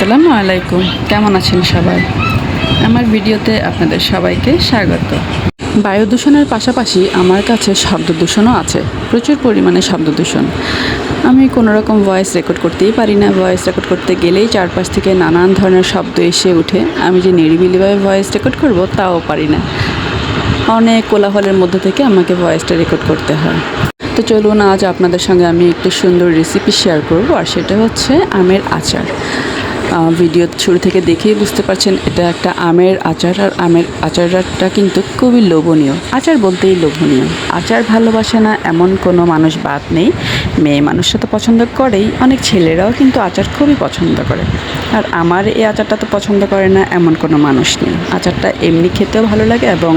আসসালামু আলাইকুম, কেমন আছেন সবাই? আমার ভিডিওতে আপনাদের সবাইকে স্বাগত। বায়ু দূষণের পাশাপাশি আমার কাছে শব্দ দূষণও আছে, প্রচুর পরিমাণে শব্দ দূষণ। আমি কোনো রকম ভয়েস রেকর্ড করতেই পারি না। ভয়েস রেকর্ড করতে গেলেই চারপাশ থেকে নানান ধরনের শব্দ এসে ওঠে। আমি যে নিরিবিলিভাবে ভয়েস রেকর্ড করব তাও পারি না। অনেক কোলাহলের মধ্যে থেকে আমাকে ভয়েসটা রেকর্ড করতে হয়। তো চলুন আজ আপনাদের সঙ্গে আমি একটু সুন্দর রেসিপি শেয়ার করব, আর সেটা হচ্ছে আমের আচার। ভিডিও শুরু থেকে দেখেই বুঝতে পারছেন এটা একটা আমের আচার, আর আমের আচারটা কিন্তু খুবই লোভনীয়। আচার বলতেই লোভনীয়। আচার ভালোবাসে না এমন কোনো মানুষ বাদ নেই। মেয়ে মানুষরা তো পছন্দ করেই, অনেক ছেলেরাও কিন্তু আচার খুবই পছন্দ করে। আর আমার এই আচারটা তো পছন্দ করে না এমন কোনো মানুষ নেই। আচারটা এমনি খেতেও ভালো লাগে এবং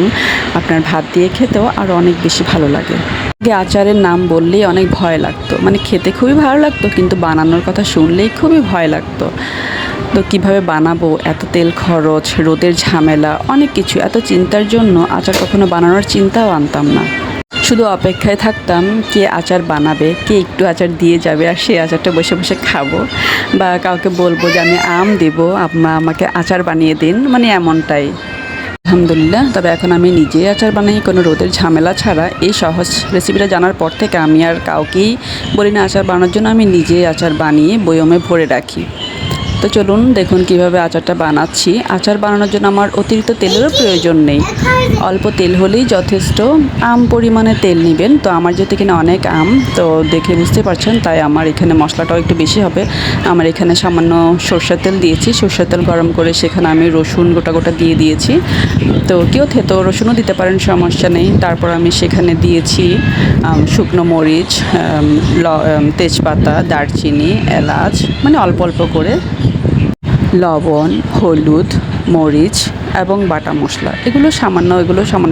আপনার ভাত দিয়ে খেতেও আরও অনেক বেশি ভালো লাগে। আগে আচারের নাম বললেই অনেক ভয় লাগতো, মানে খেতে খুবই ভালো লাগতো, কিন্তু বানানোর কথা শুনলেই খুবই ভয় লাগতো। তো কীভাবে বানাবো, এত তেল খরচ, রোদের ঝামেলা, অনেক কিছু, এত চিন্তার জন্য আচার কখনো বানানোর চিন্তাও আনতাম না। শুধু অপেক্ষায় থাকতাম কে আচার বানাবে, কে একটু আচার দিয়ে যাবে, আর সেই আচারটা বসে বসে খাবো, বা কাউকে বলবো যে আমি আম দেবো, আপনারা আমাকে আচার বানিয়ে দিন, মানে এমনটাই। আলহামদুলিল্লাহ, তবে এখন আমি নিজেই আচার বানাই কোনো রোদের ঝামেলা ছাড়া। এই সহজ রেসিপিটা জানার পর থেকে আমি আর কাউকেই বলি না আচার বানানোর জন্য, আমি নিজেই আচার বানিয়ে বয়মে ভরে রাখি। তো চলুন দেখুন কিভাবে আচারটা বানাচ্ছি। আচার বানানোর জন্য আমার অতিরিক্ত তেলেরও প্রয়োজন নেই, অল্প তেল হলেই যথেষ্ট। আম পরিমাণে তেল নেবেন। তো আমার যেহেতু এখানে অনেক আম, তো দেখে বুঝতে পারছেন, তাই আমার এখানে মশলাটাও একটু বেশি হবে। আমার এখানে সামান্য সরষের তেল দিয়েছি, সরষের তেল গরম করে সেখানে আমি রসুন গোটা গোটা দিয়ে দিয়েছি। তো কেউ থেতো রসুনও দিতে পারেন, সমস্যা নেই। তারপর আমি সেখানে দিয়েছি শুকনো মরিচ, তেজপাতা, দারচিনি, এলাচ, মানে অল্প অল্প করে, লবণ, হলুদ, মরিচ এবং বাটা মশলা, এগুলো সামান্য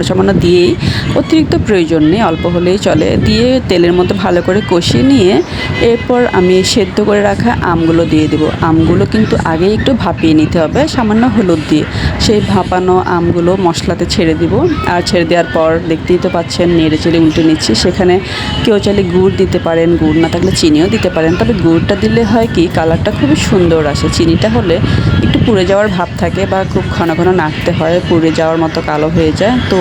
সামান্য দিয়েই, অতিরিক্ত প্রয়োজন নেই, অল্প হলেই চলে, দিয়ে তেলের মধ্যে ভালো করে কষিয়ে নিয়ে এরপর আমি সেদ্ধ করে রাখা আমগুলো দিয়ে দেবো। আমগুলো কিন্তু আগে একটু ভাপিয়ে নিতে হবে সামান্য হলুদ দিয়ে। সেই ভাপানো আমগুলো মশলাতে ছেড়ে দিব, আর ছেড়ে দেওয়ার পর দেখতেই তো পাচ্ছেন নেড়ে চেড়ে উল্টে নিচ্ছি। সেখানে কেউ চাইলে গুড় দিতে পারেন, গুড় না থাকলে চিনিও দিতে পারেন, তবে গুড়টা দিলে হয় কি কালারটা খুবই সুন্দর আসে। চিনিটা হলে একটু পুড়ে যাওয়ার ভাব থাকে, বা খুব ঘন ঘন নাড়তে হয়, পুড়ে যাওয়ার মতো কালো হয়ে যায়। তো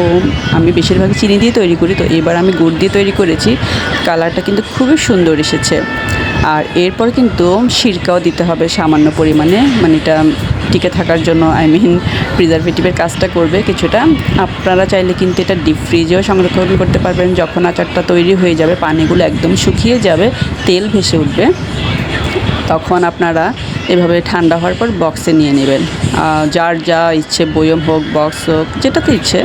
আমি বেশিরভাগ চিনি দিয়ে তৈরি করি, তো এবার আমি গুড় দিয়ে তৈরি করেছি। কালারটা কিন্তু খুবই সুন্দর এসেছে। আর এরপর কিন্তু সিরকাও দিতে হবে সামান্য পরিমাণে, মানে এটা টিকে থাকার জন্য, প্রিজারভেটিভের কাজটা করবে কিছুটা। আপনারা চাইলে কিন্তু এটা ডিপ ফ্রিজেও সংরক্ষণ করতে পারবেন। যখন আচারটা তৈরি হয়ে যাবে, পানিগুলো একদম শুকিয়ে যাবে, তেল ভেসে উঠবে, তখন আপনারা এভাবে ঠান্ডা হওয়ার পর বক্সে নিয়ে নেবেন। যার যা ইচ্ছে, বয়ম হোক, বক্স হোক, যেটাতে ইচ্ছে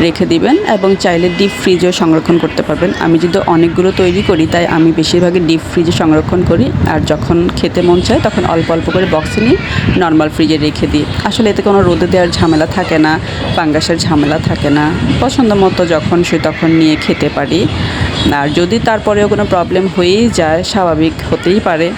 রেখে দিবেন, এবং চাইলে ডিপ ফ্রিজেও সংরক্ষণ করতে পারবেন। আমি যদি অনেকগুলো তৈরি করি, তাই আমি বেশিরভাগই ডিপ ফ্রিজে সংরক্ষণ করি, আর যখন খেতে মন চায় তখন অল্প অল্প করে বক্সে নিয়ে নর্মাল ফ্রিজে রেখে দিই। আসলে এতে কোনো রোদে দেওয়ার ঝামেলা থাকে না, ফাঙ্গাসের ঝামেলা থাকে না। পছন্দ মতো যখন সে তখন নিয়ে খেতে পারি। আর যদি তারপরেও কোনো প্রবলেম হয়েই যায়, স্বাভাবিক হতেই পারে,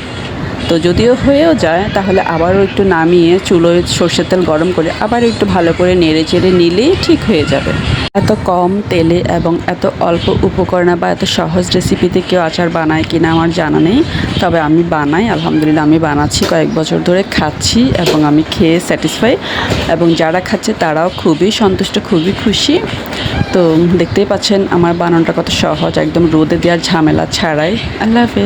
তো যদিও হয়েও যায়, তাহলে আবারও একটু নামিয়ে চুলোয় সর্ষের তেল গরম করে আবার একটু ভালো করে নেড়ে চেড়ে নিলেই ঠিক হয়ে যাবে। এত কম তেলে এবং এত অল্প উপকরণে বা এত সহজ রেসিপিতে কেউ আচার বানায় কিনা আমার জানা নেই, তবে আমি বানাই। আলহামদুলিল্লাহ, আমি বানাচ্ছি, কয়েক বছর ধরে খাচ্ছি এবং আমি খেয়ে স্যাটিসফাই, এবং যারা খাচ্ছে তারাও খুবই সন্তুষ্ট, খুবই খুশি। তো দেখতেই পাচ্ছেন আমার বানানোটা কত সহজ, একদম রোদে দেওয়ার ঝামেলা ছাড়াই। আল্লাহ হাফেজ।